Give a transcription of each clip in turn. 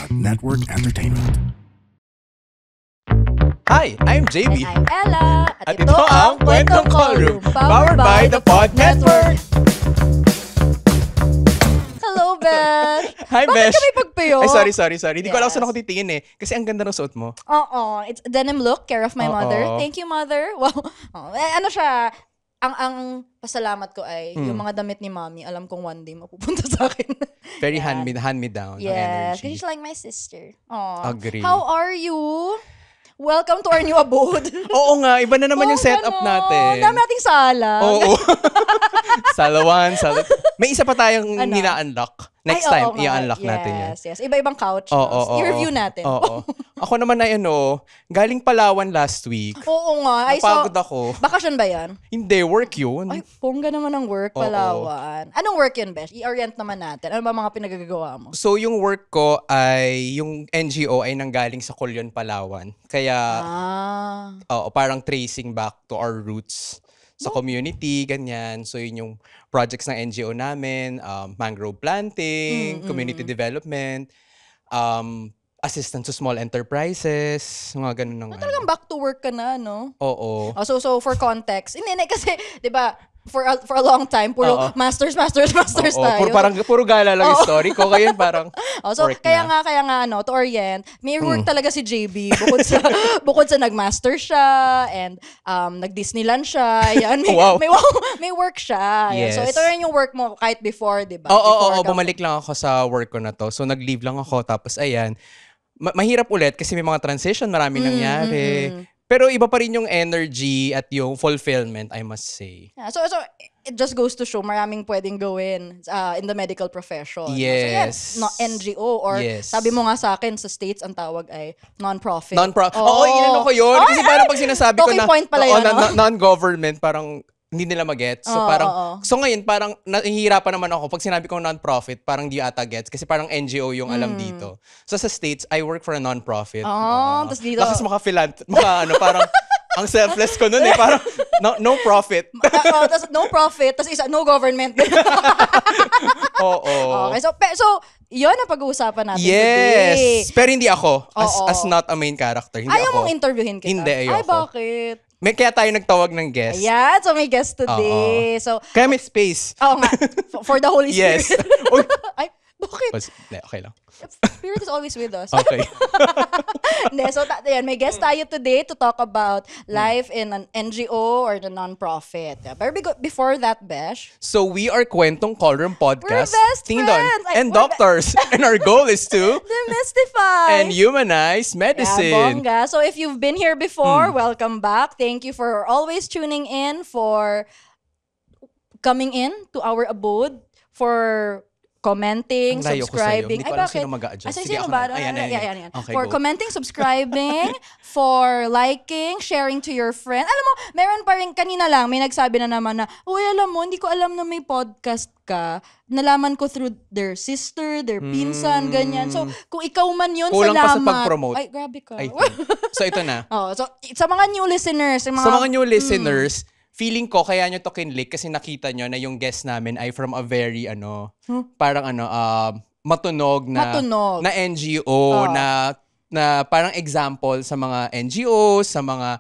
Network Entertainment. Hi, I'm JB. And I'm Ella. At ito ang Kwentong Callroom, powered by the Pod Network. Hello, Besh. Hi, Bakit Besh. kami pagpayo? Ay, sorry. Hindi ko alam saan ako titingin eh. Kasi ang ganda ng suot mo. Oo, it's a denim look, care of my mother. Thank you, mother. Wow. Ano siya, ang pasalamat ko ay yung mga damit ni mommy, alam kong one day mapupunta sa akin. Very hand-me-down ang yes, energy. she's like my sister. Aww. Agree. How are you? Welcome to our new abode. Oo nga, iba na naman yung setup natin. Dami nating sala. Oo. Salawan. May isa pa tayong nina-unlock. Next time, i-unlock natin yan. Yes. Iba-ibang couch. I-review natin. Oo. Ako naman ay galing Palawan last week. Oo nga. Napagod ako. Bakasyon ba yan? Hindi, work yun. Ay, pongga naman ang work, Palawan. Anong work yun, Besh? I-orient naman natin. Ano ba mga pinagagawa mo? So, yung work ko ay, yung NGO ay nanggaling sa Colyon, Palawan. Kaya, parang tracing back to our roots sa community, ganyan. So, yun yung projects ng NGO namin, mangrove planting, community development, assistance to small enterprises, mga ganun ng Talagang back to work ka na, no? Oo. So for context, hindi kasi, di ba, for a long time, puro masters tayo. Puro gala lang yung story ko. Kaya parang work kaya na. nga, to orient, may work talaga si JB. Bukod sa nag-master siya, and nag-Disneyland siya. Yan, may work siya. Yan. Yes. So ito rin yung work mo kahit before, di ba? Oo, bumalik lang ako sa work ko na to. So nag-leave lang ako, tapos ayan. Mahirap ulit kasi may mga transition, marami nangyari. Pero iba pa rin yung energy at yung fulfillment, I must say. Yeah, so it just goes to show maraming pwedeng gawin in the medical profession. Yes. So NGO or sabi mo nga sa akin sa States ang tawag ay non-profit. Inano ko yun. Kasi parang pag sinasabi ko na point pala yun, non-government, parang hindi nila mag-gets. So so ngayon parang nahihirapan naman ako pag sinabi kong non-profit, parang di ata gets kasi parang NGO yung alam dito. So sa States, I work for a non-profit. Tapos dito. Lakas parang ang selfless ko nun parang no profit. Tapos no profit, tapos isa no government. Oo. Okay, so yun ang pag-uusapan natin today. Yes. Pero hindi ako as not a main character. Hindi ayaw ako. mong interviewin kita? Hindi, ayoko. Ay, bakit? Kaya tayo nagtawag ng guest. Ayan, so may guest today. So, kaya may space. Oo nga. For the Holy Spirit. Yes. Ay, bakit? Okay lang. Spirit is always with us. Okay. Hindi, so may guest tayo today to talk about life in an NGO or the non-profit. Pero before that, Besh. So we are Kwentong Callroom Podcast. We're best Tingin friends. doon. And doctors. And our goal is to demystify and humanize medicine. Yeah, bongga. So if you've been here before, welcome back. Thank you for always tuning in, for coming in to our abode, for commenting, subscribing. Hindi ko alam sino mag-a-adjust. Sige, sino ako ba? na. Ayan. Okay, For go. commenting, subscribing, for liking, sharing to your friend. Alam mo, meron pa rin, kanina lang, may nagsabi na naman na, uy, alam mo, hindi ko alam na may podcast ka. Nalaman ko through their sister, their pinsan, ganyan. So, kung ikaw man yun, kulang salamat. pa sa pag-promote. Ay, grabe ka. So, ito na. So, sa mga new listeners, Feeling ko, kaya nyo to kinlik kasi nakita nyo na yung guest namin ay from a very, matunog na NGO, na parang example sa mga NGOs, sa mga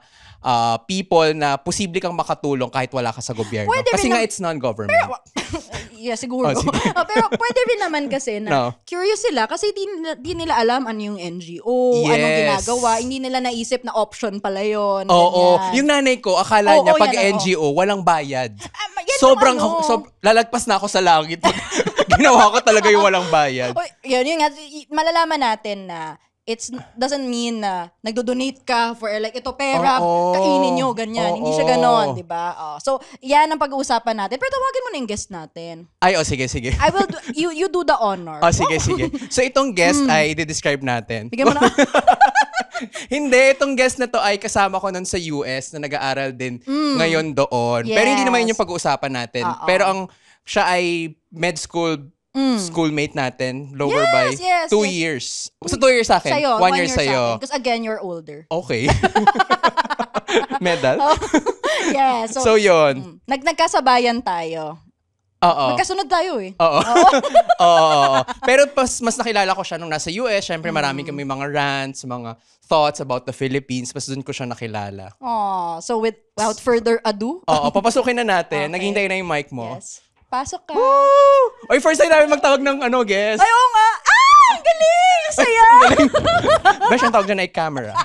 people na posible kang makatulong kahit wala ka sa gobyerno. Kasi nga it's non-government. Yeah, siguro. Pero pwede rin naman kasi na curious sila kasi di nila alam ano yung NGO, anong ginagawa. Hindi nila naisip na option pala yun. Oo. Yung nanay ko, akala niya pag NGO, walang bayad. Sobrang lalagpas na ako sa langit. Ginawa ko talaga yung walang bayad. Yun nga. Malalaman natin na it doesn't mean na nagdo-donate ka for like ito pera, kainin nyo, ganyan. Hindi siya ganon, di ba? So, yan ang pag-uusapan natin. Pero tawagin mo na yung guest natin. Ay, sige. I will do, you do the honor. Sige. So, itong guest ay i-describe natin. Bigyan mo na. Hindi, itong guest na to ay kasama ko nun sa US na nag-aaral din ngayon doon. Yes. Pero hindi naman yun yung pag-uusapan natin. Pero siya ay med school schoolmate natin, lower by 2 years. So 2 years sa akin, 1 year sa'yo. Because again, you're older. Okay. Medal? Yeah. So yun. Nagkasabayan tayo. Oo. Magkasunod tayo eh. Oo. Oo. Pero mas nakilala ko siya nung nasa US. Syempre marami kami mga rants, mga thoughts about the Philippines. Mas doon ko siya nakilala. So without further ado. Oo, papasukin na natin. Okay. Naghihintay na yung mic mo. Yes. Pasok ka. Woo! Oy, first time namin magtawag ng guest. Ay, oo nga. Ang galing! Ang saya! Besh, ang tawag dyan ay camera.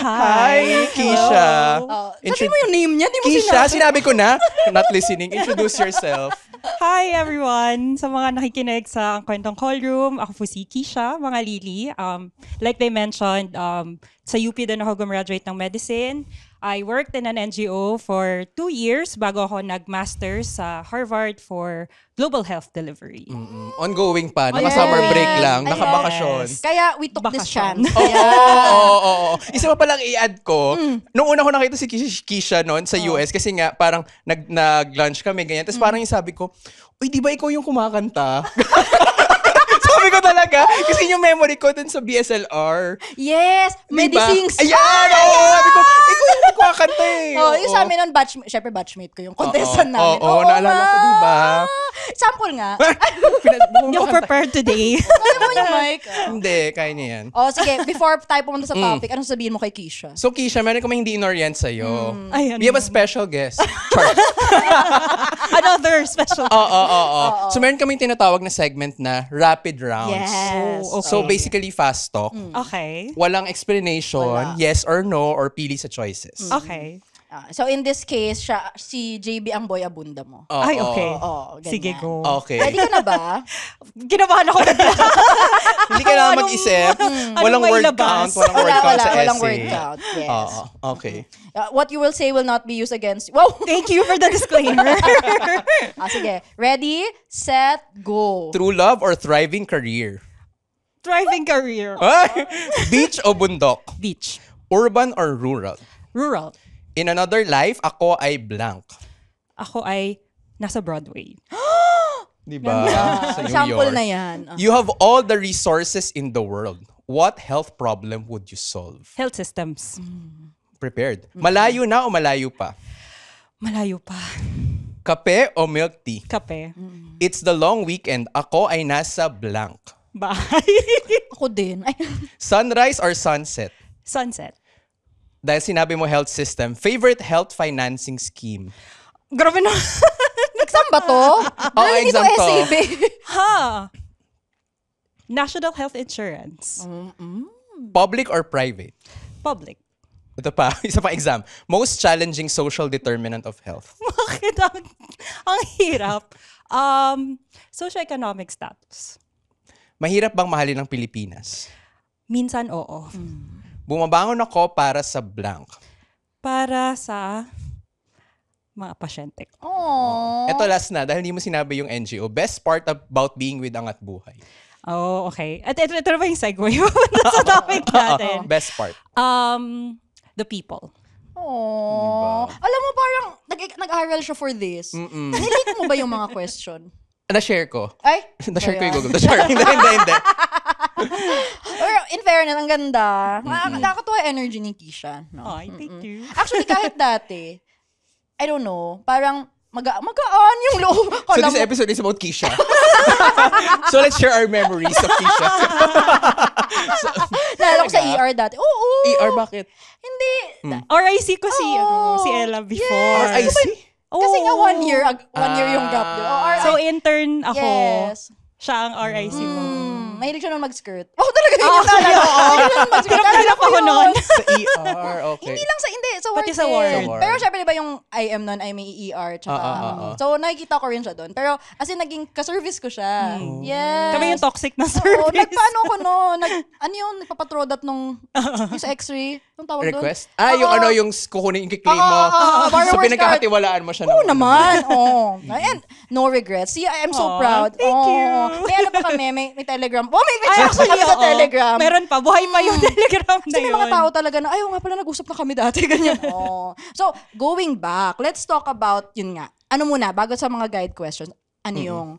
Hi! Keisha. Sabi mo yung name niya, di mo Keisha, sinabi. sinabi ko na. Not listening. Introduce yourself. Hi everyone! Sa mga nakikinig sa Kwentong Call Room, ako po si Keisha, mga Lily. Like they mentioned, sa UP din ako gumraduate ng medicine. I worked in an NGO for 2 years bago ako nag-masters sa Harvard for Global Health Delivery. Ongoing pa. Naka-summer break lang. Ay, Naka-bakasyon. Kaya we took this Bakasyon. chance. Oo. Isa pa palang i-add ko, nung una ko nakita si Keisha noon sa US, kasi nga parang nag-lunch kami, ganyan. Tapos parang yung sabi ko, uy, di ba ikaw yung kumakanta? Sabi ko talaga, kasi yung memory ko dun sa BSLR. Yes! Medisings! Ayan! Oo! Sabi ko, ikaw yung kumakanta eh. Yung sa amin nun, syempre batchmate ko yung contestant namin. Oo, naalala ko, di ba? Sample nga. Hindi ako prepared today. Kaya mo yung mic. Hindi, kaya niya yan. Sige, before tayo pumunta sa topic, anong sabihin mo kay Keisha? So Keisha, meron kami hindi inorient sa'yo. Ayan. We have a special guest. Char. Another special. Oo. So meron kaming tinatawag na segment na rapid rounds. Yes. Oh, okay. So basically fast talk. Okay. Walang explanation, Wala. yes or no, or pili sa choices. Okay. So in this case, si JB ang boy abunda mo. Oo. Ay, okay. Ganyan. Sige, go. Okay. Ready ka na ba? Ginabahan ako na Hindi ka na Anong- mag-isip. anong Walang word mailabas? count. Walang word count sa essay. Walang word count. Yes. Oo. Okay. What you will say will not be used against you. Wow! Thank you for the disclaimer. Sige. Ready, set, go. True love or thriving career? Thriving career. Ay! Beach o bundok? Beach. Urban or rural? Rural. In another life, ako ay blank. Ako ay nasa Broadway. Di ba? Sa New Sample York. na yan. You have all the resources in the world. What health problem would you solve? Health systems. Prepared. Malayo na o malayo pa? Malayo pa. Kape o milk tea? Kape. It's the long weekend. Ako ay nasa blank. Bahay. Ako din. Ay, Sunrise or sunset? Sunset. Dahil sinabi mo health system, favorite health financing scheme? Grabe na. exam ba to? Oo, Ano exam dito, to. SAB? Ha? National Health Insurance. Public or private? Public. Ito pa, isa pa exam. Most challenging social determinant of health? Bakit ang hirap? Socioeconomic status. Mahirap bang mahalin ng Pilipinas? Minsan oo. Bumabangon ako para sa blank. Para sa mga pasyente. Aww. Ito last na, dahil hindi mo sinabi yung NGO. Best part about being with Angat Buhay. Oh, okay. At ito na ba yung segue sa topic natin? Best part. The people. Aww. Alam mo, parang nag-aral siya for this. Nilike mo ba yung mga question? Na-share ko. Ay? Na-share ko yung Google. Na-share. Hindi. Pero in fairness, ang ganda. Nakakatuwa yung energy ni Keisha. No? Oh, thank you. Actually, kahit dati, I don't know, parang magaan yung loob. So Alam this mo, episode is about Keisha. So let's share our memories of Keisha. nalala ko sa ER dati. Oo. ER, bakit? Hindi. RIC ko si Ella before. RIC? Kasi nga Oo. 1 year yung gap. So intern ako. Yes. Siya ang RIC mo. Mahilig siya nun mag-skirt. Oh, talaga yun yung naalala ko. Mahilig siya nun mag-skirt. Pinapalap ako nun. Sa ER, okay. Hindi lang sa work Pati sa din. ward. Sa ward. Pero syempre, di ba yung IM nun ay may ER. Tsaka, so, nakikita ko rin siya doon. Pero, as in, naging ka-service ko siya. Yes. Kami yung toxic na Oo, service. nagpaano ko no? Ano yun? Nagpapatrodat nung sa x-ray? Anong tawag doon? Request? Yung yung kukunin yung kiklaim mo. So borrower's pinagkakatiwalaan mo siya. Oo naman. Oo. And no regrets. See, I'm so Aw, proud. thank Oo. you. May ano pa kami? May Telegram. Oh, may Ay, chat kami sa oo. Telegram. Meron pa. Buhay pa yung Telegram na Kasi may yun. mga tao talaga na, ayaw nga pala, nag-usap na kami dati. Ganyan. Oo. So, going back, let's talk about, yun nga. Ano muna, bago sa mga guide questions, ano yung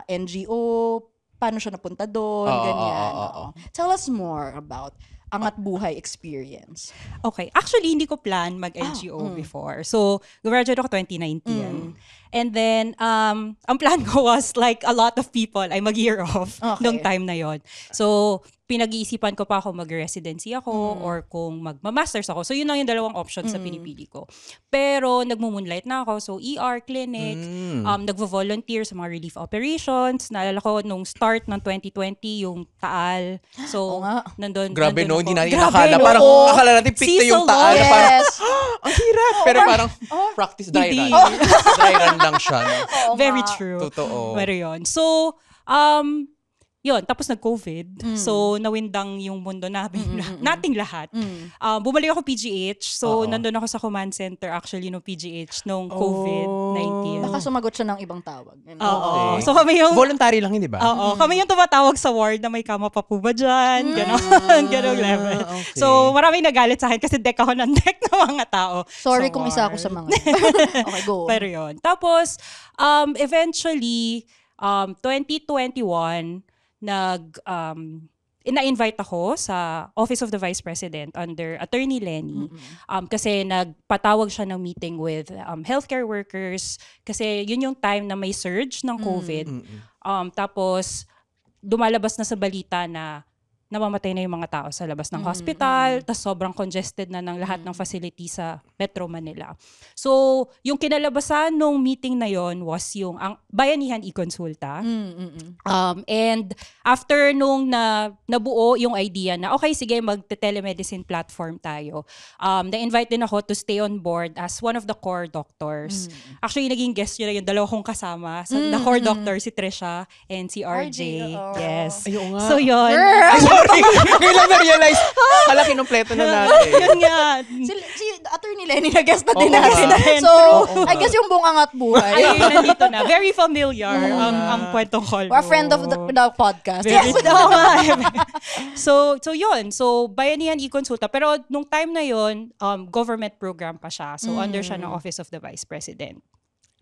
NGO, paano siya napunta doon, ganyan. Oo. Tell us more about Angat Buhay experience? Okay. Actually, hindi ko plan mag-NGO before. So, graduate ako 2019. And then, ang plan ko was like a lot of people ay mag-year off nung time na yon. So, pinag-iisipan ko pa ako mag-residency ako or kung mag-masters ako. So, yun lang yung dalawang options sa pinipili ko. Pero, nagmo-moonlight na ako. So, ER, clinic, nagvo-volunteer sa mga relief operations. Naalala ko nung start ng 2020, yung Taal. So, nandun Grabe, no? ako. Hindi natin Grabe, nakala. no? Parang akala natin pick na yung Seasonal. Taal. Na parang, Yes. ang hirap. Pero parang practice dry run. Dry run lang siya. No? Very true. Totoo. Pero yun. So, yun, tapos nag-COVID. So, nawindang yung mundo namin, nating lahat. Bumalik ako PGH. So, nandun ako sa command center actually no PGH nung COVID-19. Baka sumagot siya ng ibang tawag. Oo. So, kami yung... Voluntary lang yun, di ba? Oo. Kami yung tumatawag sa ward na may kama pa po ba dyan? Ganon. Ganon level. Okay. So, maraming nagalit sa akin kasi deck ako ng deck ng mga tao. Sorry sa kung isa ako ward. sa mga. Okay, go. Pero yun. Tapos, eventually, 2021, ina-invite ako sa Office of the Vice President under Attorney Lenny. Kasi nagpatawag siya ng meeting with healthcare workers kasi yun yung time na may surge ng COVID. Tapos dumalabas na sa balita na namamatay na yung mga tao sa labas ng hospital, tas sobrang congested na ng lahat ng facility sa Metro Manila. So, yung kinalabasan nung meeting na yon was yung ang Bayanihan e-Consulta. And after nung nabuo yung idea na, okay, sige, magte-telemedicine platform tayo, na-invite din ako to stay on board as one of the core doctors. Actually, naging guest yun na yung dalawa kong kasama. So, the core doctor, si Trisha and si RJ. Yes. Ayaw nga. So, yun. Ay, sorry. Ngayon lang na-realize. Hala, kinumpleto na natin. Yun nga. Si Attorney Lenny na guest na din Oo natin. nga. So, Oo I guess yung buong Angat Buhay. Ay, nandito na. Very familiar ang kwentong call Or a friend of the podcast. Very, Yes. Oo nga. So yun. So, Bayanihan e-Consulta. Pero nung time na yun, government program pa siya. So, under siya ng Office of the Vice President.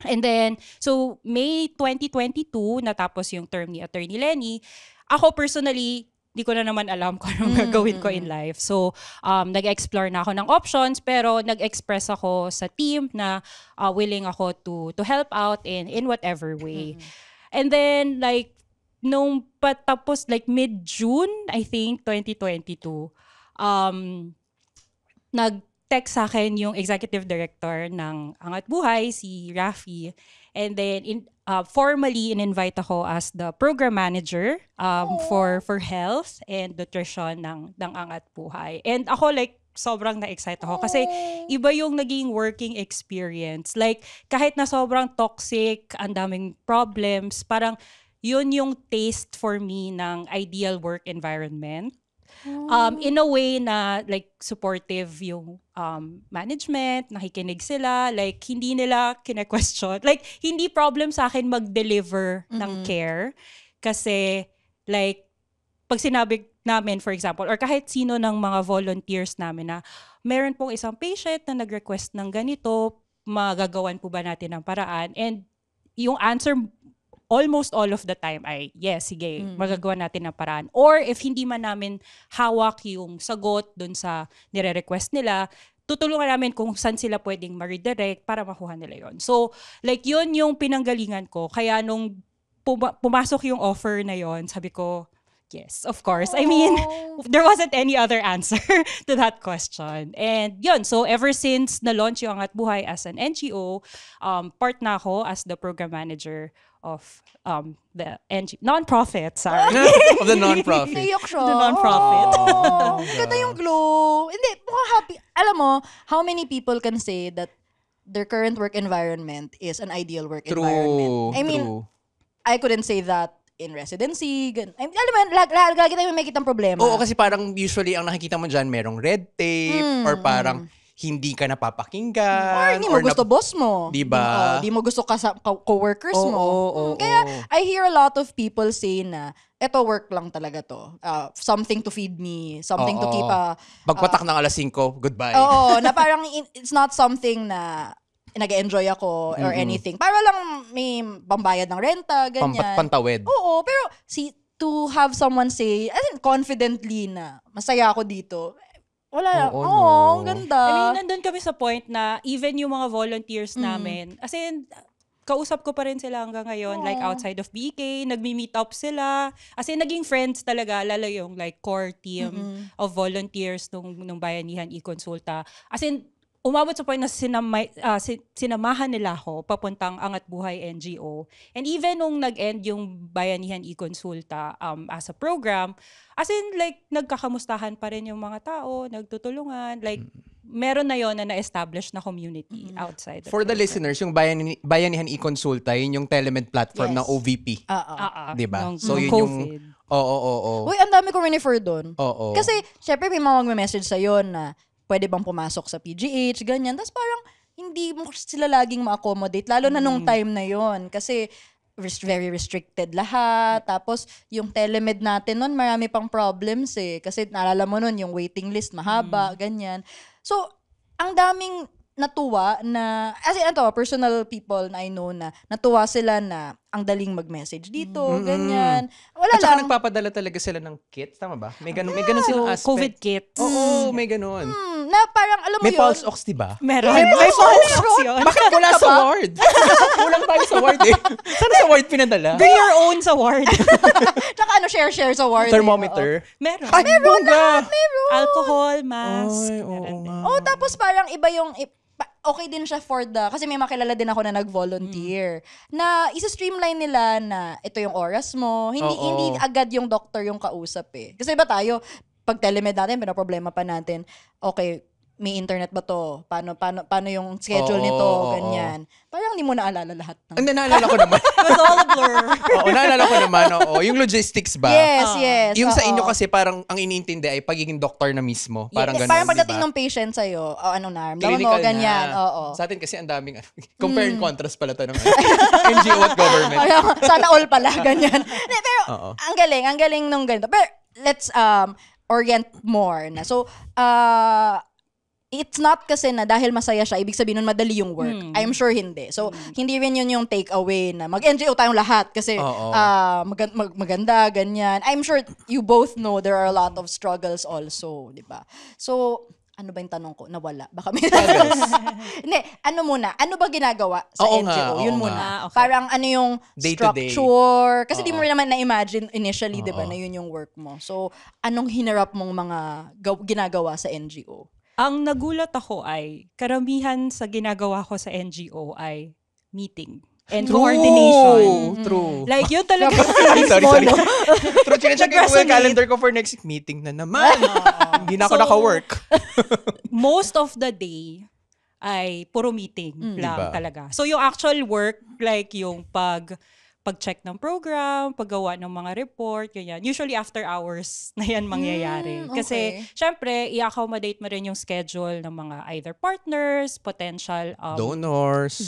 And then, so May 2022, natapos yung term ni Attorney Lenny. Ako personally, di ko na naman alam kung anong gagawin ko in life. So, nag-explore na ako ng options, pero nag-express ako sa team na willing ako to help out in whatever way. And then, like, nung patapos, like, mid-June, I think, 2022, nag-text sa akin yung executive director ng Angat Buhay, si Rafi. And then, formally in-invite ako as the program manager for health and nutrition ng Angat Buhay. And ako, like, sobrang na-excite ako kasi iba yung naging working experience. Like, kahit na sobrang toxic, ang daming problems, parang yun yung taste for me ng ideal work environment. In a way na like supportive yung management, nakikinig sila, like hindi nila kine-question. Like hindi problem sa akin mag-deliver ng care kasi like pag sinabi namin for example or kahit sino ng mga volunteers namin na meron pong isang patient na nag-request ng ganito, magagawan po ba natin ng paraan? And yung answer almost all of the time ay, yes, sige, magagawa natin ng paraan. Or if hindi man namin hawak yung sagot dun sa nire-request nila, tutulungan namin kung saan sila pwedeng ma-redirect para makuha nila yon. So, like, yun yung pinanggalingan ko. Kaya nung pumasok yung offer na yon, sabi ko, yes, of course. I mean, there wasn't any other answer to that question. And yun, so ever since na-launch yung Angat Buhay as an NGO, part na ako as the program manager of the non-profit, sorry. Of the non-profit. Naiyak siya. The non-profit. Oh, ganda yung glow. Hindi, mukhang happy. Alam mo, how many people can say that their current work environment is an ideal work environment? I mean, true. I couldn't say that in residency. Alam mo, lagi tayo may makitang problema. Oo, kasi parang usually ang nakikita mo dyan, merong red tape or parang hindi ka napapakinggan. Or hindi mo gusto boss mo. Diba? Di mo gusto ka sa co-workers mo. Oo. Kaya I hear a lot of people say na, eto work lang talaga to. Something to feed me. Something to keep Pagpatak ng alas 5, goodbye. Oo, na parang it's not something na nag-enjoy ako or anything. Para lang may pambayad ng renta, ganyan. Pantawid. Oo, pero to have someone say, confidently na, masaya ako dito. Wala. Oo, ang no. ganda. I mean, nandun kami sa point na even yung mga volunteers namin, as in, kausap ko pa rin sila hanggang ngayon, like outside of BK, nagmi-meet up sila. As in, naging friends talaga, lalo yung like core team of volunteers nung Bayanihan e-Consulta. As in, umabot sa point na sinamahan nila ako papuntang Angat Buhay NGO. And even nung nag-end yung Bayanihan e-Consulta as a program, as in like nagkakamustahan pa rin yung mga tao, nagtutulungan, like meron na yon na na-establish na community outside. For the listeners, yung Bayanihan e-Consulta, yun yung telemed platform Yes. ng OVP. Diba? So yun yung... Oo. Uy, ang dami ko refer doon. Oo. Kasi, syempre, may mga magme-message sa'yo na pwede bang pumasok sa PGH, ganyan. Tapos parang, hindi mo sila laging ma-accommodate. Lalo na nung time na yon. Kasi, very restricted lahat. Tapos, yung telemed natin nun, marami pang problems eh. Kasi, naalala mo nun, yung waiting list, mahaba, ganyan. So, ang daming natuwa na, as in, personal people na I know na natuwa sila na ang daling mag-message dito, ganyan. Wala At saka lang. nagpapadala talaga sila ng kits, tama ba? May ganun silang aspect. COVID kits. Oo, may ganun. Na parang, alam mo May yun. pulse ox, diba? Meron. May pulse ox yun. Bakit wala sa ward? Kulang tayo sa ward eh. Sana sa ward pinadala? Bring your own sa ward. Tsaka share sa ward. Thermometer? Meron. Ay, bongga! Alcohol, mask. Ay, oo nga. Oh, tapos parang iba yung okay din siya for kasi may makilala din ako na nag-volunteer. Na isa-streamline nila na ito yung oras mo. Hindi agad yung doctor yung kausap eh. Kasi ba tayo, pag telemed natin, problema pa natin, okay, may internet ba to? Paano yung schedule nito? Ganyan. Parang hindi mo naalala lahat. Ang naalala ko naman. It was all a blur. Oo, naalala ko naman. Oo, yung logistics ba? Yes. Yung sa inyo kasi parang ang iniintindi ay pagiging doktor na mismo. Parang ganun, Parang pagdating diba? ng patient sa'yo, anong naramdaman mo, Clinical ganyan. na. Oo. Sa atin kasi ang daming compare and contrast pala to ng NGO at government. Sana all pala, ganyan. Pero, ang galing nung ganito. Pero, let's orient more na. So, it's not kasi na dahil masaya siya, ibig sabihin nun madali yung work. I'm sure hindi. So, hindi rin yun yung takeaway na mag-NGO tayong lahat kasi maganda, ganyan. I'm sure you both know there are a lot of struggles also, di ba? So, ano ba yung tanong ko? Nawala. Baka may hindi, ano ba ginagawa sa NGO? Yun muna. Okay. Parang ano yung Day-to-day. structure. Kasi di mo rin naman na-imagine initially, di ba, na yun yung work mo. So, anong hinarap mong mga ginagawa sa NGO? Ang nagulat ako ay, karamihan sa ginagawa ko sa NGO ay meeting and coordination. True. Like, yun talaga. Sorry. True, chinecheck ko yung calendar ko for next week. Meeting na naman. Hindi na ako naka-work. Most of the day ay puro meeting lang Diba? talaga. So, yung actual work, like yung pag-check ng program, paggawa ng mga report, ganyan. Usually after hours na yan mangyayari. Kasi, syempre, i-accommodate mo rin yung schedule ng mga either partners, potential donors,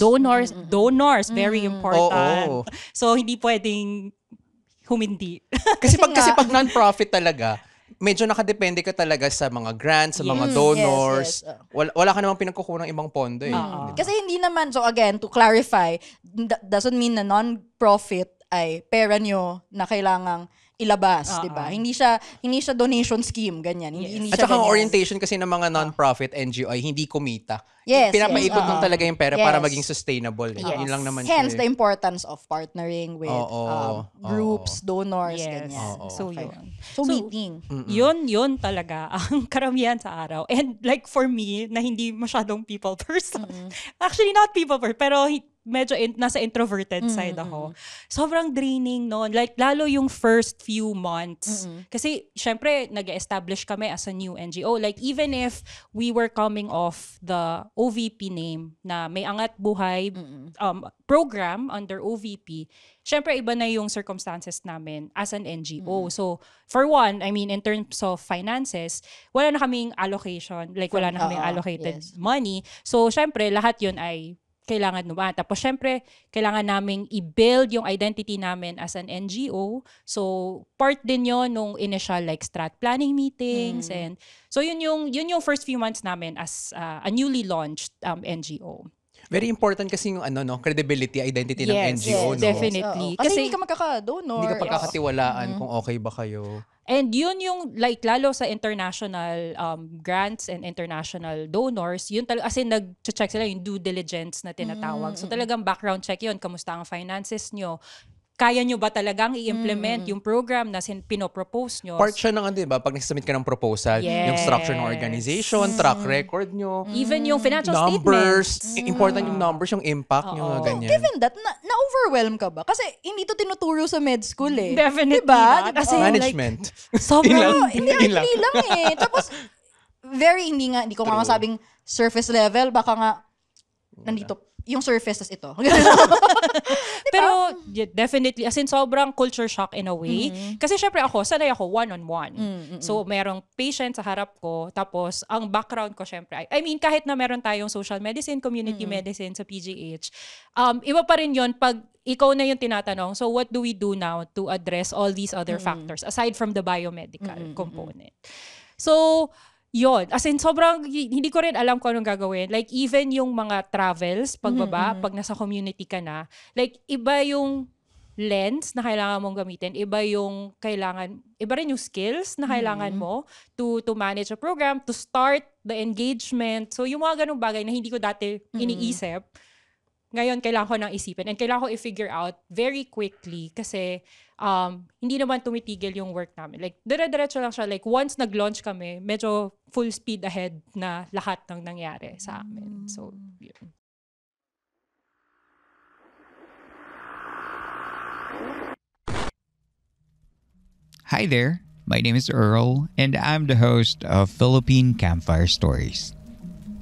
very important. So, hindi pwedeng humindi. Kasi pag non-profit talaga, medyo nakadepende ka talaga sa mga grants, sa mga donors. Yes. Wala ka namang pinagkukunang ibang pondo eh. Kasi hindi naman, so again, to clarify, doesn't mean na non-profit ay pera nyo na kailangang ilabas, di ba? Hindi siya donation scheme, ganyan. Hindi At siya saka ang ganyan. orientation kasi ng mga non-profit NGO ay hindi kumita. Yes, Pinapaikot lang talaga yung pera para Yes. maging sustainable. Yun lang naman Hence, siya the eh. importance of partnering with groups, donors, Yes. ganyan. So, Okay. yun. So, meeting. Yun talaga ang karamihan sa araw. And like for me, na hindi masyadong people person. Actually, not people person, pero medyo nasa introverted side ako. Sobrang draining noon. Like, lalo yung first few months. Kasi, syempre, nag-establish kami as a new NGO. Like, even if we were coming off the OVP name na may Angat Buhay program under OVP, syempre, iba na yung circumstances namin as an NGO. So, for one, I mean, in terms of finances, wala na kaming allocation. Like, wala na kaming allocated money. So, syempre, lahat yun ay kailangan naman. Tapos, syempre, kailangan naming i-build yung identity namin as an NGO. So, part din yon nung initial like strat planning meetings. And so, yun yung first few months namin as a newly launched NGO. Very important kasi yung credibility, identity ng NGO, no? Definitely. Oo. Kasi hindi ka magkaka-donor. Hindi ka pagkakatiwalaan kung okay ba kayo. And yun yung like lalo sa international grants and international donors, yun talaga as in nag-check sila yung due diligence na tinatawag. So talagang background check yun, kamusta ang finances nyo? Kaya nyo ba talagang i-implement yung program na pinopropose nyo? Part siya ng di ba? Pag nagsubmit ka ng proposal, yung structure ng organization, track record nyo, Even yung financial numbers, statements. important yung numbers, yung impact nyo, ganyan. Given that, na-overwhelm ka ba? Kasi hindi to tinuturo sa med school eh. Definitely diba? not. As in, Management. sobrang Hindi lang eh. Tapos, hindi ko nga masabing surface level, baka nga, nandito, yung surface, tas ito. Pero definitely, as in sobrang culture shock in a way. Kasi syempre sanay ako one-on-one. So merong patient sa harap ko, tapos ang background ko syempre, I mean kahit na meron tayong social medicine, community medicine sa PGH, iba pa rin yon pag ikaw na yung tinatanong, so what do we do now to address all these other factors aside from the biomedical component? So, yun. As in, sobrang, hindi ko rin alam kung anong gagawin. Like, even yung mga travels, pagbaba, pag nasa community ka na, like, iba yung lens na kailangan mong gamitin, iba rin yung skills na kailangan mo to manage a program, to start the engagement. So, yung mga ganung bagay na hindi ko dati iniisip, ngayon kailangan ko nang isipin and kailangan ko i-figure out very quickly kasi hindi naman tumitigil yung work namin. Like, dire-diretso lang siya. Like, once nag-launch kami, medyo full speed ahead na lahat ng nangyari sa amin. So, yun. Hi there, my name is Earl, and I'm the host of Philippine Campfire Stories.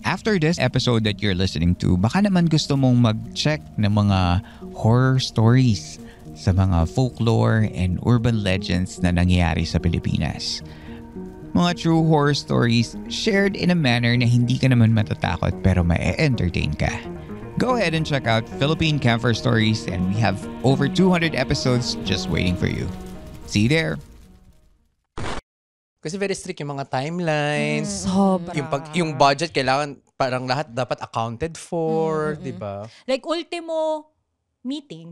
After this episode that you're listening to, baka naman gusto mong mag-check ng mga horror stories sa mga folklore and urban legends na nangyayari sa Pilipinas. Mga true horror stories shared in a manner na hindi ka naman matatakot pero ma-entertain ka. Go ahead and check out Philippine Campfire Stories, and we have over 200 episodes just waiting for you. See you there! Kasi very strict yung mga timelines. Sobra. Yung budget, kailangan parang lahat dapat accounted for, di ba? Like, ultimo meeting.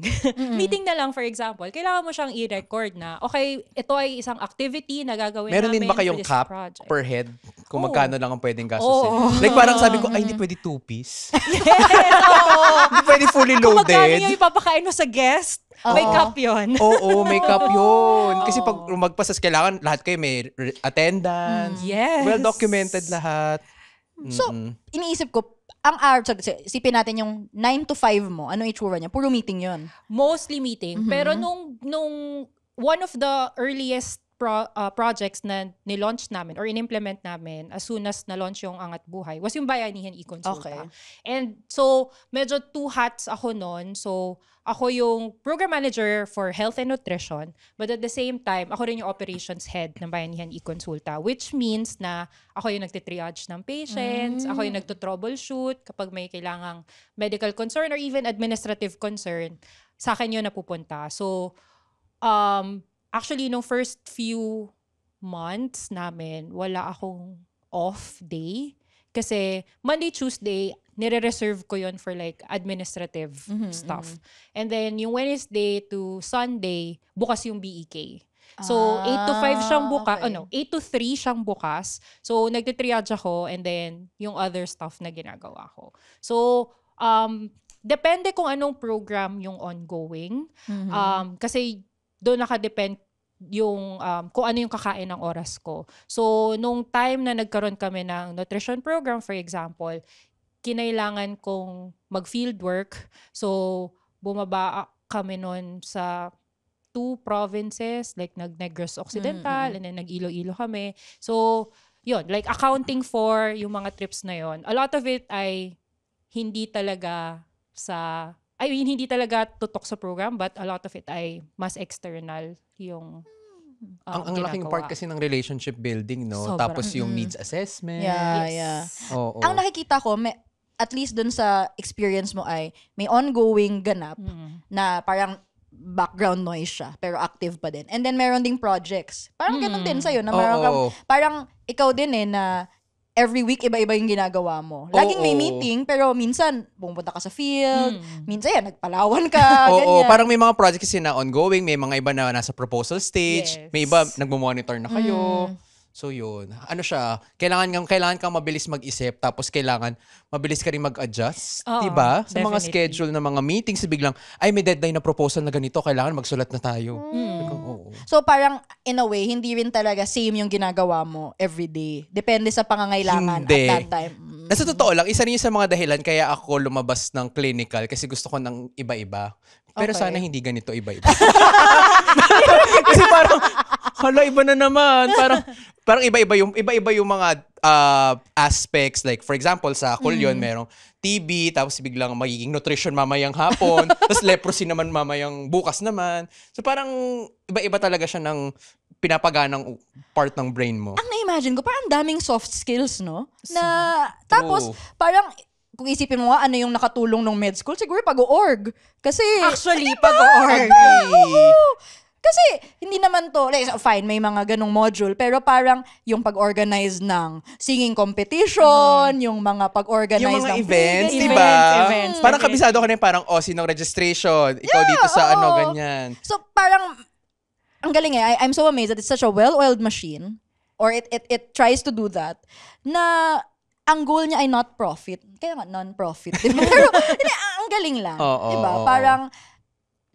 Meeting na lang, for example, kailangan mo siyang i-record na, okay, ito ay isang activity na gagawin Meron namin din ba kayong for this cap project. per head? Kung magkano lang ang pwedeng gastusin? Oo. Like parang sabi ko, ay hindi pwede 2-piece. Oo. Hindi pwede fully Kung magkano loaded. yung ipapakain mo sa guest, may cap yun. Oo, may cap yun. Kasi pag magpasas, kailangan lahat kayo may attendance. Yes. Well documented lahat. So, iniisip ko, ang hour, sipin natin yung 9 to 5 mo, ano itsura niya? Puro meeting yon. Mostly meeting. Pero nung one of the earliest projects na nilaunch namin or in-implement namin as soon as na-launch yung Angat Buhay was yung Bayanihan e-Consulta. Okay. And so, medyo 2 hats ako noon. So, ako yung program manager for health and nutrition, but at the same time, ako rin yung operations head ng Bayanihan e-Consulta, which means na ako yung nagtitriage ng patients, ako yung nagto-troubleshoot kapag may kailangang medical concern or even administrative concern, sa akin yun napupunta. So, actually, nung first few months namin, wala akong off day. Kasi Monday, Tuesday, nire-reserve ko yon for like administrative stuff. And then yung Wednesday to Sunday, bukas yung BEK. So 8 to 5 siyang bukas, okay. 8 to 3 siyang bukas. So nagtitriage ako and then yung other stuff na ginagawa ko. So depende kung anong program yung ongoing. Kasi doon nakadepend yung kung ano yung kakain ng oras ko. So, nung time na nagkaroon kami ng nutrition program, for example, kinailangan kong mag-field work. So, bumaba kami nun sa 2 provinces, like nag-Negros Occidental, and then nag-Iloilo kami. So, yun, like accounting for yung mga trips na yun. A lot of it ay hindi talaga hindi talaga tutok sa program, but a lot of it ay mas external yung ang laking part kasi ng relationship building, no? Sobra. Tapos yung needs assessment. Yeah. Oo. Ang nakikita ko, at least dun sa experience mo ay may ongoing ganap na parang background noise siya, pero active pa din. And then meron ding projects. Parang ganun din sa'yo, na parang ikaw din na every week iba-iba yung ginagawa mo. Laging may meeting, pero minsan pumunta ka sa field, minsan yan, nagpalawan ka, Oo, ganyan. parang may mga projects kasi na ongoing, may mga iba na nasa proposal stage, Yes. may iba nagmo-monitor na kayo. So yun, ano siya, kailangan kang mabilis mag-isip, tapos kailangan mabilis ka rin mag-adjust, Oo, 'di ba? Sa mga definitely. schedule ng mga meetings, biglang ay may deadline na proposal na ganito, kailangan magsulat na tayo. Oo. So parang in a way, hindi rin talaga same yung ginagawa mo every day. Depende sa pangangailangan Hindi. at that time. Nasa totoo lang, isa rin yun sa mga dahilan kaya ako lumabas ng clinical kasi gusto ko ng iba-iba. Pero Okay. sana hindi ganito iba-iba. Kasi parang, hala, iba na naman. Parang iba-iba yung mga aspects. Like, for example, sa Kulyon, merong TB, tapos biglang magiging nutrition mamayang hapon, tapos leprosy naman mamayang bukas naman. So parang iba-iba talaga siya ng pinapaganang part ng brain mo. Ang na-imagine ko, parang daming soft skills, no? Tapos, parang, kung isipin mo nga, ano yung nakatulong ng med school, siguro pag-org. Kasi, Actually, pag-org. kasi, hindi naman to, like, fine, may mga ganong module, pero parang yung pag-organize ng singing competition, yung mga pag-organize Yung mga ng events, di Events, ba? events, Parang definitely. kabisado ka na yung parang, sinong registration? Ikaw dito sa oo. ganyan. So, parang, ang galing I'm so amazed that it's such a well-oiled machine, or it tries to do that, na ang goal niya ay not profit. Kaya nga, non-profit. Diba? Pero, hindi, ang galing lang. Oo, diba? oo. Parang,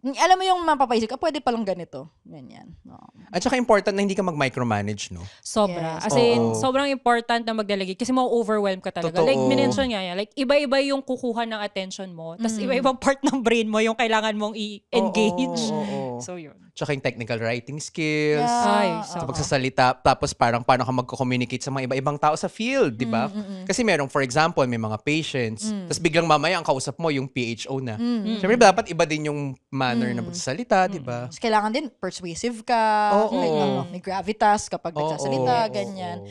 alam mo yung mapapaisip ka, pwede palang ganito. Ganyan. Oo. At saka important na hindi ka mag-micromanage, no? Sobra. Yes. As in, Oo. sobrang important na mag-delegate kasi ma-overwhelm ka talaga. Totoo. Like, minention nga yan. Like, iba-iba yung kukuha ng attention mo. Tapos, iba-ibang part ng brain mo yung kailangan mong i-engage. Oo. So, yun. Tsaka yung technical writing skills. Ay, Sa oo. pagsasalita, tapos parang paano ka magko-communicate sa mga iba-ibang tao sa field, di ba? Kasi merong, for example, may mga patients, tapos biglang mamaya ang kausap mo yung PHO na. Siyempre, dapat iba din yung manner na magsasalita, di ba? Tapos kailangan din persuasive ka, Oo. like, may gravitas kapag nagsasalita, Oo. ganyan.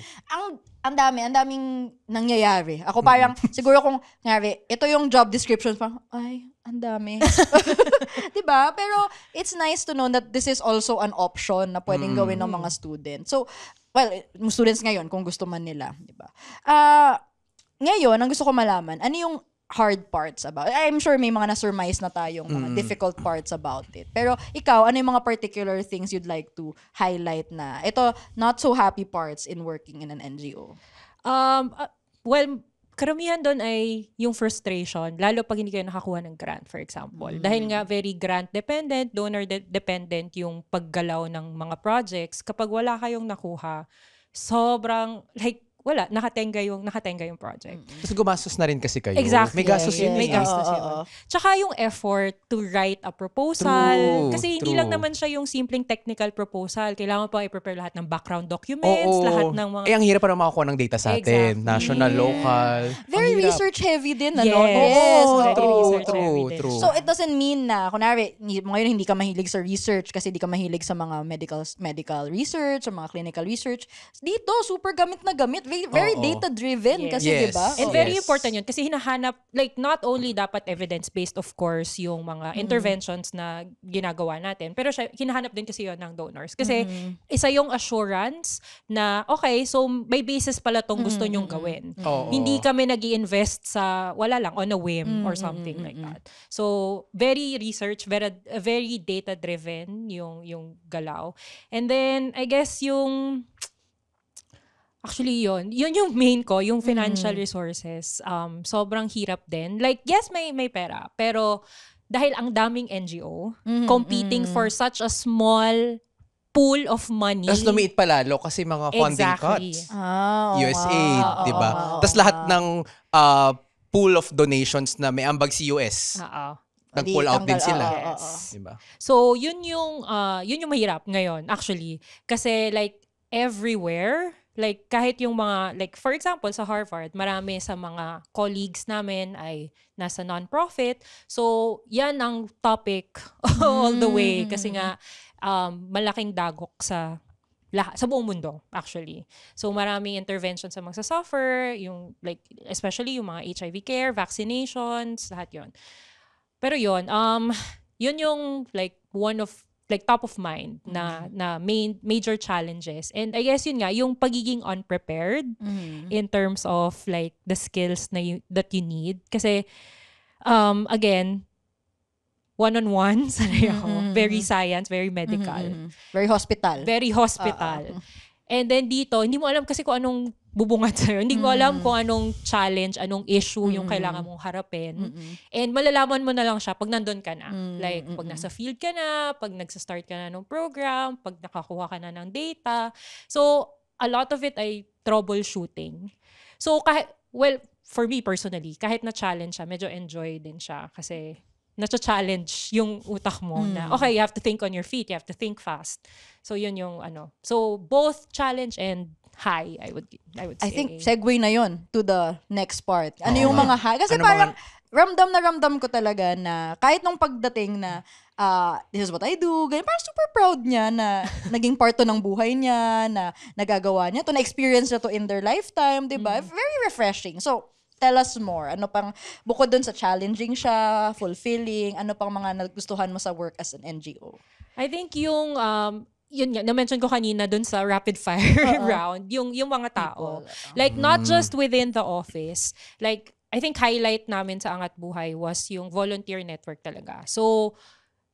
Ang daming nangyayari. Ako parang, siguro kung, ngari, ito yung job description, parang, ay, ang dami. Diba? Pero, it's nice to know that this is also an option na pwedeng gawin ng mga students. So, well, students ngayon, kung gusto man nila. Diba? Ngayon, ang gusto ko malaman, ano yung hard parts about it? I'm sure may mga na-surmise na tayong mga difficult parts about it. Pero ikaw, ano yung mga particular things you'd like to highlight na ito, not so happy parts in working in an NGO? Well, karamihan doon ay yung frustration, lalo pag hindi kayo nakakuha ng grant, for example. Dahil nga very grant-dependent, donor-dependent yung paggalaw ng mga projects. Kapag wala kayong nakuha, sobrang, like, wala, nakatenga yung project. Tapos gumastos na rin kasi kayo. Exactly. May gastos Yeah, yun. May eh. gastos Oo, yun. oo. Tsaka yung effort to write a proposal. True, Kasi hindi true. lang naman siya yung simpleng technical proposal. Kailangan pa i-prepare lahat ng background documents, Oo. lahat ng mga... ang hirap pa na makakuha ng data sa atin. Exactly. National, local. Very Ang hirap. research heavy din, ano? Yes, oo. very true, research true, heavy din. true. So, it doesn't mean na, kunwari, ngayon hindi ka mahilig sa research kasi hindi ka mahilig sa mga medical research, o mga clinical research. Dito, super gamit na gamit. Very Oo. data-driven Yes. kasi, Yes. diba? And Oo. very Yes. important yun kasi hinahanap, like not only dapat evidence-based of course yung mga interventions na ginagawa natin, pero hinahanap din kasi yun ng donors. Kasi isa yung assurance na okay, so may basis pala tong gusto nyong gawin. Oo. Hindi kami nag-i-invest sa wala lang, on a whim or something like that. So very research, very data-driven yung galaw. And then I guess actually, yun yung main ko, yung financial resources. Sobrang hirap din. Like, yes, may pera. Pero, dahil ang daming NGO, competing for such a small pool of money. Tapos lumiit pa lalo kasi mga funding Exactly. cuts. oo USAID, di ba? nga, Tapos oo lahat nga. ng pool of donations na may ambag si US, Oo. nag-pull out din sila. Yes. Di ba? So, yun yung mahirap ngayon, actually. Kasi, like, everywhere, like, kahit yung mga, like, for example, sa Harvard, marami sa mga colleagues namin ay nasa non-profit. So, yan ang topic all the way. Kasi nga, malaking dagok sa buong mundo, actually. So, maraming intervention sa magsasuffer, yung, like, especially yung mga HIV care, vaccinations, lahat yon. Pero yun yung, like, one of like top of mind na major challenges. And I guess yun nga, yung pagiging unprepared in terms of like the skills that you need. Kasi again, one-on-one, sanay ako. Very science, very medical. Very hospital. Very hospital. And then dito, hindi mo alam kasi kung anong bubungad sa'yo. Hindi mo alam kung anong challenge, anong issue yung kailangan mong harapin. And malalaman mo na lang siya pag nandun ka na. Like, pag nasa field ka na, pag nagsa-start ka na ng program, pag nakakuha ka na ng data. So, a lot of it ay troubleshooting. So, for me personally, kahit na-challenge siya, medyo enjoy din siya kasi na-challenge yung utak mo na, okay, you have to think on your feet, you have to think fast. So, yun yung So, both challenge and high, I would say. I think segue na yun to the next part. Ano yung mga high? Kasi parang ramdam ko talaga na kahit nung pagdating na this is what I do, ganyan, parang super proud niya na naging part to ng buhay niya, na nagagawa niya to, na-experience niya to in their lifetime, diba? Very refreshing. So, tell us more. Ano pang, bukod dun sa challenging siya, fulfilling, ano pang mga nagustuhan mo sa work as an NGO? I think yung, yun nga, na-mention ko kanina dun sa rapid fire round, yung mga tao. Like, not just within the office. Like, I think highlight namin sa Angat Buhay was yung volunteer network talaga. So,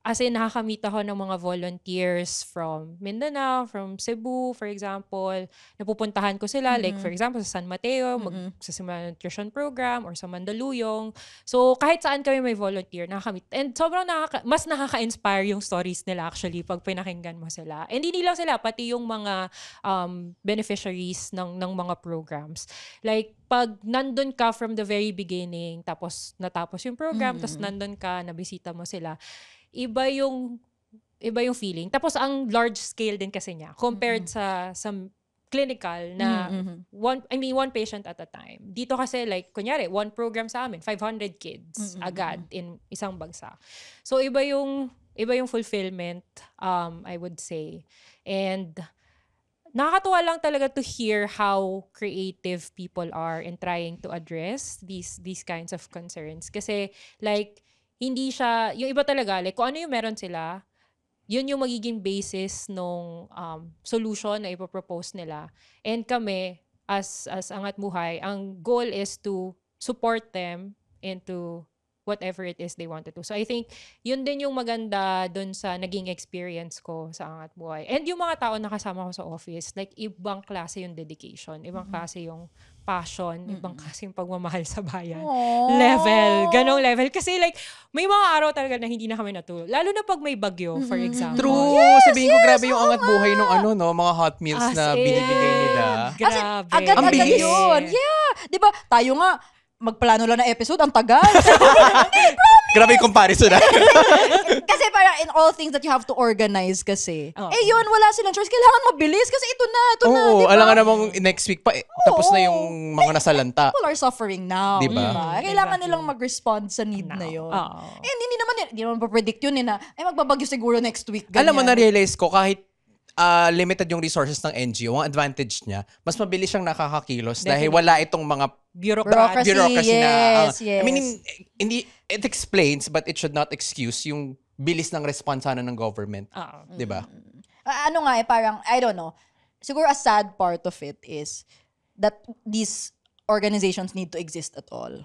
as in, nakakamit ako ng mga volunteers from Mindanao, from Cebu, for example. Napupuntahan ko sila, like for example, sa San Mateo, magsasimula ng nutrition program, or sa Mandaluyong. So, kahit saan kami may volunteer, nakakamit. And sobrang mas nakaka-inspire yung stories nila actually pag pinakinggan mo sila. And hindi lang sila, pati yung mga beneficiaries ng mga programs. Like, pag nandun ka from the very beginning, tapos natapos yung program, tapos nandun ka, nabisita mo sila, iba yung feeling. Tapos ang large scale din kasi niya compared sa clinical na one patient at a time. Dito kasi like kunyari one program sa amin 500 kids agad in isang bagsak. So iba yung fulfillment, I would say. And nakakatuwa lang talaga to hear how creative people are in trying to address these kinds of concerns. Kasi like hindi siya, yung iba talaga, like kung ano yung meron sila, yun yung magiging basis nung solution na ipopropose nila. And kami, as Angat Buhay, ang goal is to support them into whatever it is they want to do. So I think, yun din yung maganda dun sa naging experience ko sa Angat Buhay. And yung mga tao na kasama ko sa office, like ibang klase yung dedication, ibang klase yung passion, ibang klase yung pagmamahal sa bayan. Level, ganong level. Kasi like, may mga araw talaga na hindi na kami natulog. Lalo na pag may bagyo, for example. True! Sabihin ko, grabe yung Angat Buhay nung mga hot meals na binibigay nila. Grabe. Agad-agad yun. Yeah. Diba, tayo nga, magplano lang na episode, ang tagal. Grabe yung comparison na. Kasi parang in all things that you have to organize kasi. Yun, wala silang choice. Kailangan mabilis kasi ito na, Oo, diba? alam nga namang next week pa, tapos na yung mga nasalanta. People are suffering now. Diba? Kailangan nilang mag-respond sa need na yun. And hindi naman predict yun na, magbabagyo siguro next week. Ganyan. Alam mo, na-realize ko, kahit limited yung resources ng NGO, ang advantage niya, mas mabilis siyang nakakakilos dahil wala itong mga bureaucracy na. Yes. I mean, hindi, it explains but it should not excuse yung bilis ng response sana ng government. Diba? Ano nga parang, I don't know, siguro a sad part of it is that these organizations need to exist at all.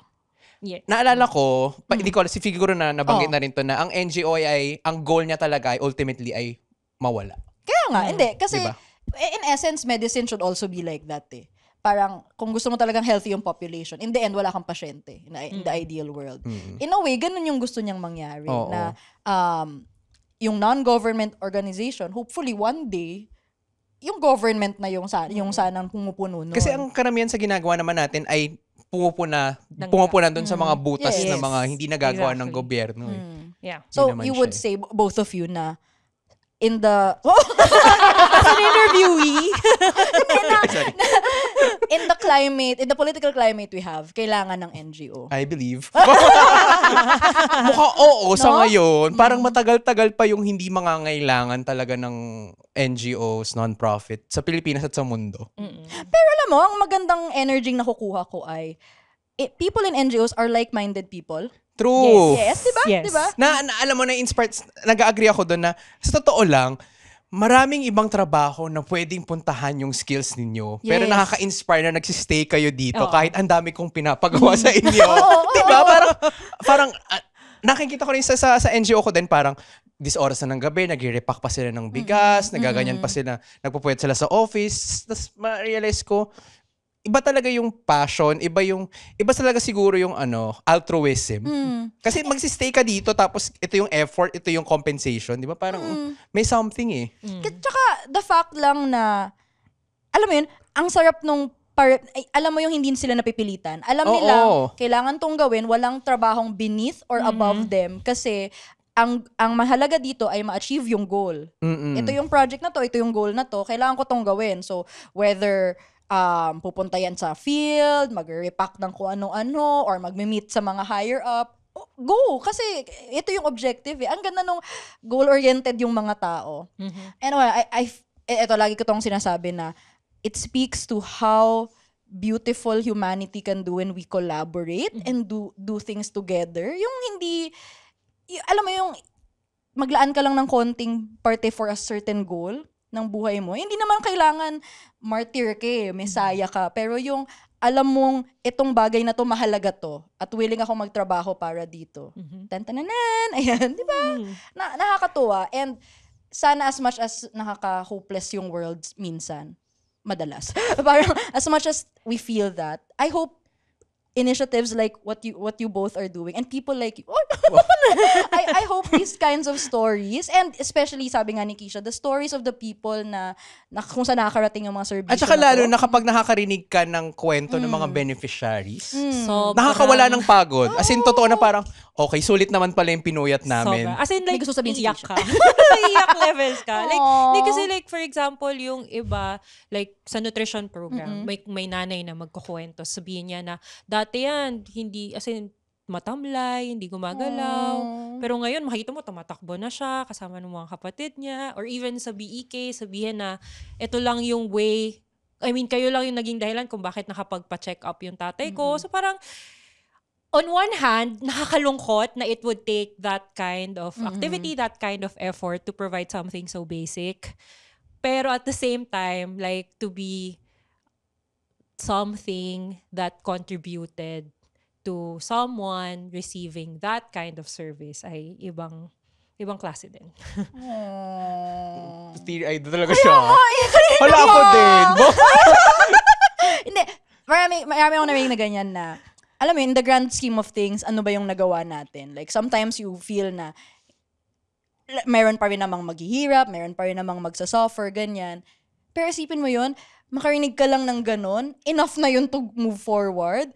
Yes. Naalala ko, hindi ko, si Figuro na nabanggit na rin to na ang NGO ay, ang goal niya talaga ay ultimately ay mawala. Kaya nga, hindi. Kasi, diba? In essence, medicine should also be like that eh. Parang, kung gusto mo talagang healthy yung population, in the end, wala kang pasyente in the ideal world. In a way, ganun yung gusto niyang mangyari. Na, yung non-government organization, hopefully one day, yung government na yung sanang pumupuno nun. Kasi ang karamihan sa ginagawa naman natin ay pumupuna doon sa mga butas na mga hindi nagagawa ng gobyerno. Yeah. So, you would say, both of you na, in the as an interviewee in the political climate we have, kailangan ng NGO. I believe. Sa ngayon, parang matagal-tagal pa yung hindi mangangailangan talaga ng NGOs, non-profit sa Pilipinas at sa mundo. Pero alam mo, ang magandang energy na nakukuha ko ay people in NGOs are like-minded people. True. Yes, di ba? Yes. Di ba? Alam mo, na-inspired, nag-agree ako doon na, sa totoo lang, maraming ibang trabaho na pwedeng puntahan yung skills ninyo. Pero Yes. nakaka-inspire na nagsistay kayo dito Oo. kahit ang dami kong pinapagawa sa inyo. Diba? Parang nakikita ko rin sa NGO ko din, parang this oras na ng gabi, nag-repack pa sila ng bigas, nagaganyan pa sila, nagpupuyat sila sa office. Tapos ma-realize ko, iba talaga yung passion, iba talaga siguro yung altruism. Kasi magsistay ka dito, tapos ito yung effort, ito yung compensation, di ba? Parang may something eh. Tsaka the fact lang na, alam mo yun, ang sarap nung, alam mo yung hindi sila napipilitan. Alam nila, kailangan tong gawin, walang trabahong beneath or above them. Kasi, ang mahalaga dito ay ma-achieve yung goal. Ito yung project na to, ito yung goal na to, kailangan ko tong gawin. So, whether pupunta yan sa field, mag-repack ng kung ano-ano, or mag-meet sa mga higher up, go! Kasi ito yung objective eh. Ang ganda nung goal-oriented yung mga tao. Anyway, ito lagi ko tong sinasabi na it speaks to how beautiful humanity can do when we collaborate and do things together. Yung hindi, alam mo yung maglaan ka lang ng konting parte for a certain goal ng buhay mo. Hindi naman kailangan martyr ka eh, mesaya ka. Pero yung alam mong itong bagay na to mahalaga to at willing ako magtrabaho para dito. Tantananan! Ayan, di ba? Nakakatuwa. And sana as much as nakaka-hopeless yung world minsan, madalas. Parang as much as we feel that, I hope initiatives like what you both are doing and people like you. I hope these kinds of stories, and especially sabi nga ni Keisha, the stories of the people na kung saan nakakarating yung mga serbisyo. At saka lalo na kapag nakakarinig ka ng kwento ng mga beneficiaries, nakakawala ng pagod. As in, totoo na parang, okay, sulit naman pala yung pinuyat namin. Sobra. As in, like, May gusto sabihin si iyak Keisha. ka. Iyak levels ka. Like, kasi like, for example, yung iba, like, sa nutrition program, may nanay na magkukwento, sabihin niya na, dati yan, hindi, as in, matamlay, hindi gumagalaw. Pero ngayon, makita mo, tumatakbo na siya, kasama ng mga kapatid niya. Or even sa BEK, sabihin na, ito lang yung way, I mean, kayo lang yung naging dahilan kung bakit nakapagpa-check up yung tatay ko. So parang, on one hand, nakakalungkot na it would take that kind of activity, that kind of effort to provide something so basic. Pero at the same time, like, to be something that contributed to someone receiving that kind of service ay ibang klase din. Teary-eyed talaga siya. Wala ako din. Hindi. Marami akong narinig na ganyan na, alam mo, in the grand scheme of things, ano ba yung nagawa natin? Like, sometimes you feel na meron pa rin namang maghihirap, meron pa rin namang magsasuffer, ganyan. Pero isipin mo yun, makarinig ka lang ng ganon, enough na yun to move forward.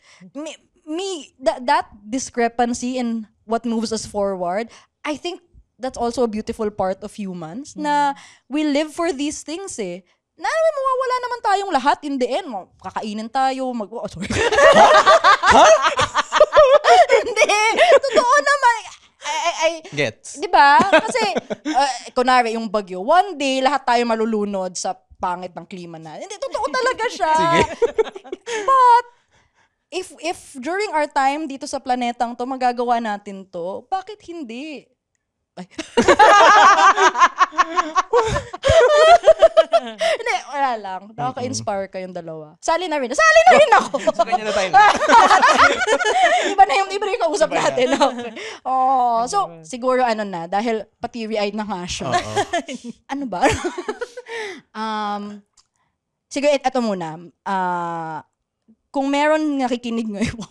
That discrepancy in what moves us forward, I think that's also a beautiful part of humans, na we live for these things eh. Na mawawala naman tayong lahat in the end. Kakainin tayo, sorry. Hindi. Totoo naman. Gets. Diba? Kasi, kunwari yung bagyo, one day, lahat tayo malulunod sa pangit ng klima na. Hindi, totoo talaga siya. Sige. But, if during our time dito sa planetang to, magagawa natin to, bakit hindi? Ay. Hindi, wala lang. Nakaka-inspire kayong dalawa. Sali na rin ako. So, ganyan na tayo. iba na yung kausap natin. Okay. Oh, so, siguro dahil pa-teary-eyed na nga siya. Ano ba? Siguro, ito muna. Kung meron nakikinig ngayon.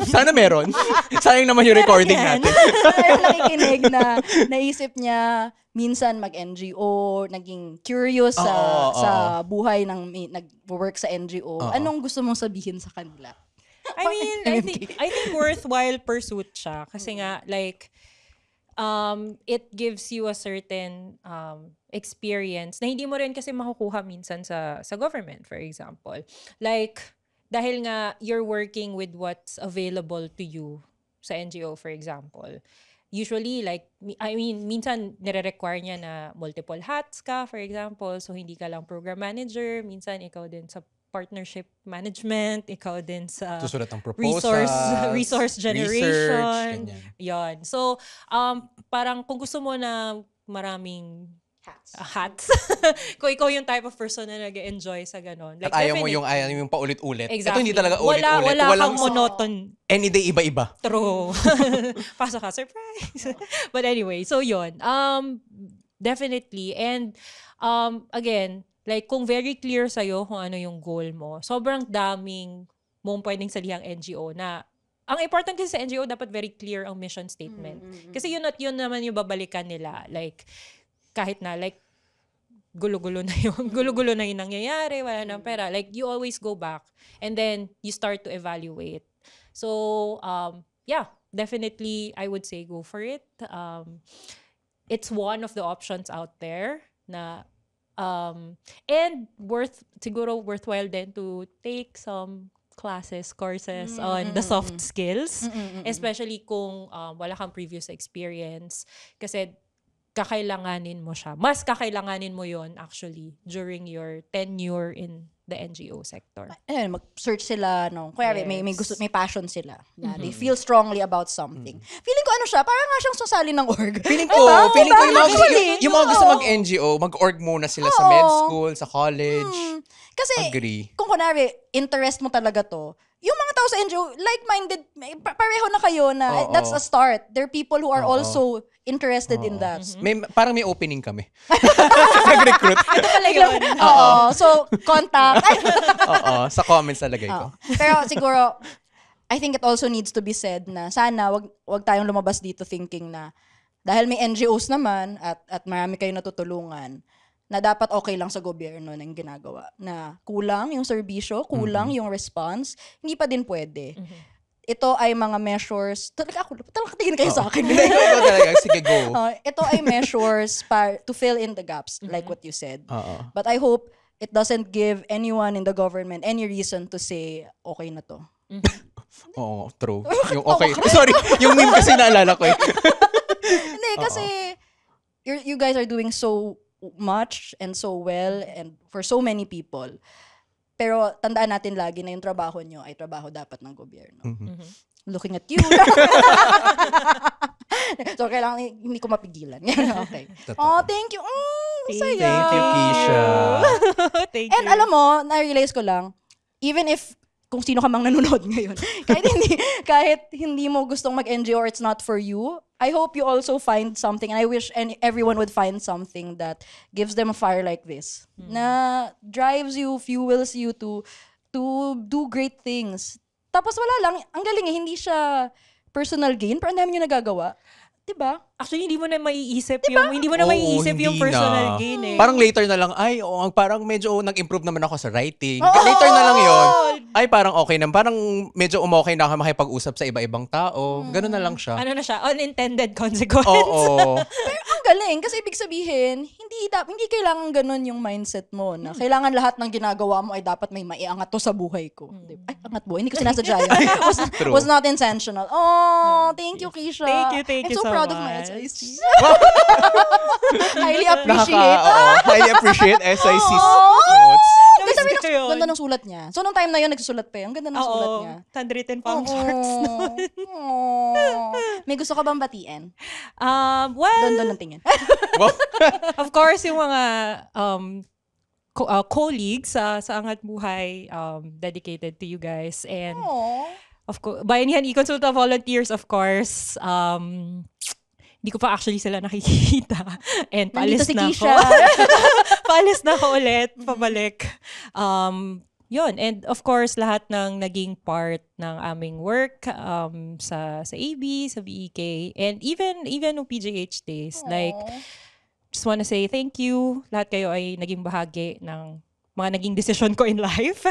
Sana meron. Sayang naman yung recording natin. Meron nakikinig na naisip niya minsan mag-NGO, naging curious sa buhay ng nag-work sa NGO. Anong gusto mong sabihin sa kanila? I mean, I think worthwhile pursuit siya. Kasi nga, like, it gives you a certain experience na hindi mo rin kasi makukuha minsan sa government, for example. Like, dahil nga you're working with what's available to you sa NGO, for example. Usually, like, I mean, minsan nire-require niya na multiple hats ka, for example. So, hindi ka lang program manager. Minsan, ikaw din sa partnership management, ikaw din sa Susulat ng proposals, resource generation. research, ganyan. Yon. So, parang kung gusto mo na maraming hats. Kung ikaw yung type of person na nag-enjoy sa ganon. Like, At ayaw mo yung paulit-ulit. Exactly. Ito hindi talaga ulit-ulit. Wala Walang kang monoton. any day iba-iba. True. Pasok ka, surprise. But anyway, so yun. Definitely. And again, like kung very clear sa'yo kung ano yung goal mo, sobrang daming mong pwedeng salihang NGO na ang important kasi sa NGO, dapat very clear ang mission statement. Kasi yun naman yung babalikan nila. Like, kahit na, like, gulo-gulo na yung nangyayari, wala nang pera. Like, you always go back and then you start to evaluate. So, yeah, definitely, I would say go for it. It's one of the options out there na and siguro worthwhile din to take some courses on the soft skills, especially kung wala kang previous experience, kasi mas kakailanganin mo yon actually during your tenure in the NGO sector. Ayun, mag-search sila, no? Kaya may gusto, Yes. may passion sila. Na they feel strongly about something. Feeling ko ano siya, parang nga siyang susali ng org. Feeling ko yung mga gusto mag-NGO, mag-org muna sila sa med school, sa college. Kasi, Agree. kung kunwari, interest mo talaga to, yung mga tao sa NGO, like-minded, pareho na kayo na that's a start. There are people who are also interested in that. Parang may opening kami. Nag-recruit. Ito pala yun. So, contact. Oo, sa comments nalagay ko. Pero siguro, I think it also needs to be said na sana wag tayong lumabas dito thinking na dahil may NGOs naman at marami kayong natutulungan, na dapat okay lang sa gobyerno ng ginagawa. Na kulang yung serbisyo, kulang yung response, hindi pa din pwede. Ito ay mga measures, talaga tingin kayo sa akin. Hindi, ikaw talaga. Sige, go. Ito ay measures to fill in the gaps, like what you said. But I hope it doesn't give anyone in the government any reason to say, okay na to. Oo, true. Yung okay. Sorry, yung meme kasi naalala ko eh. Hindi, kasi you guys are doing so much and so well and for so many people. Pero tandaan natin lagi na yung trabaho nyo ay trabaho dapat ng gobyerno. Looking at you. So, kailangan hindi ko mapigilan. Okay. Thank you. Saya. Thank you, Keisha. Thank And you. alam mo, na-realize ko lang, even if kung sino ka mang nanonood ngayon, kahit hindi mo gustong mag-NGO or it's not for you, I hope you also find something, and I wish everyone would find something that gives them a fire like this, na drives you, fuels you to do great things. Tapos wala lang, ang galing hindi siya personal gain, pero ang dami nyo nagagawa. Diba? Actually, hindi mo na maiisip yung personal gain eh. Parang later na lang, parang medyo nag-improve naman ako sa writing. Later na lang yon. Ay, parang okay na. Parang medyo umokay na ako makipag-usap sa iba-ibang tao. Ganun na lang siya. Ano na siya? Unintended consequence. Oo. Pero ang galing, kasi ibig sabihin, hindi kailangan ganun yung mindset mo na kailangan lahat ng ginagawa mo ay dapat may maiangat to sa buhay ko. Diba? Ay, angat buhay. Hindi ko sinasadya yun. was not intentional. Thank you, Keisha. Thank you I'm so so proud of my much. SIC. Highly appreciate. Highly appreciate SIC's notes. Ganda ng sulat niya. So, nung time na yun, nagsusulat pa yun. Ang ganda ng sulat niya. Handwritten palm charts. May gusto ka bang batiin? Well, Doon ng tingin. of course, yung mga colleagues sa Angat Buhay, dedicated to you guys. And of course, Bayanihan e-Consulta volunteers, of course. Hindi ko pa actually sila nakikita. And paalis Nandito si na Keisha. ako. Paalis na ako ulit, pabalik. Yun. And of course, lahat ng naging part ng aming work sa AB, sa BEK, and even no PJH days. Like, just wanna say thank you. Lahat kayo ay naging bahagi ng mga naging decision ko in life.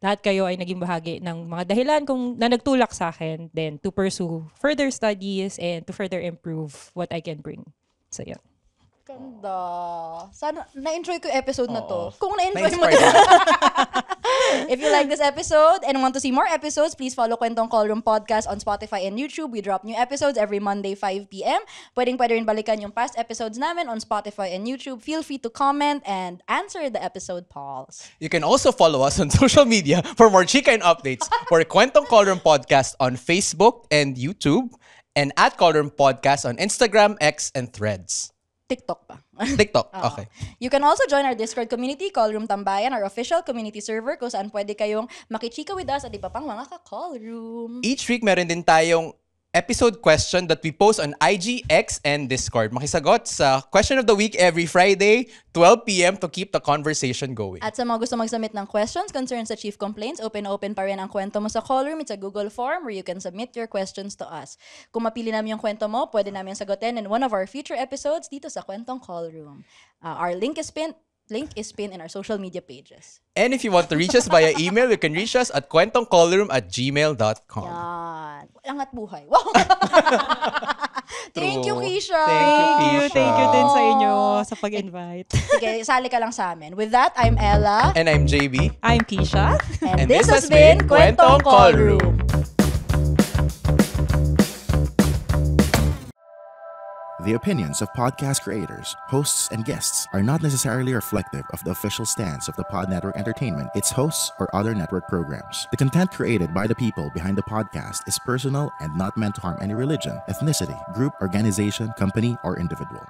Lahat kayo ay naging bahagi ng mga dahilan na nagtulak sa akin then to pursue further studies and to further improve what I can bring. So, yun. Ganda. Sana, na-enjoy ko yung episode na to. Kung na-enjoy mo, Na-inspired If you like this episode and want to see more episodes, please follow Kwentong Callroom Podcast on Spotify and YouTube. We drop new episodes every Monday, 5 p.m. Pwede rin balikan yung past episodes namin on Spotify and YouTube. Feel free to comment and answer the episode polls. You can also follow us on social media for more chika and updates for Kwentong Callroom Podcast on Facebook and YouTube, and at Callroom Podcast on Instagram, X, and Threads. TikTok pa. TikTok, okay. You can also join our Discord community, Callroom Tambayan, our official community server kung saan pwede kayong makichika with us at iba pang mga ka-callroom. Each week, meron din tayong episode question that we post on IG, X, and Discord. Makisagot sa Question of the Week every Friday, 12 p.m. to keep the conversation going. At sa mga gusto mag-submit ng questions, concerns sa chief complaints, open pa rin ang kwento mo sa Callroom. It's a Google form where you can submit your questions to us. Kung mapili namin yung kwento mo, pwede namin sagutin in one of our future episodes dito sa Kwentong Callroom. Our link is pinned in our social media pages. And if you want to reach us via email, you can reach us at kwentongcallroom@gmail.com. Yan. Angat buhay. Wow! Thank you, Keisha! Thank you din sa inyo sa pag-invite. Sige, sali ka lang sa amin. With that, I'm Ella. And I'm JB. I'm Keisha. And this has been Kwentong Callroom. The opinions of podcast creators, hosts, and guests are not necessarily reflective of the official stance of the Pod Network Entertainment, its hosts, or other network programs. The content created by the people behind the podcast is personal and not meant to harm any religion, ethnicity, group, organization, company, or individual.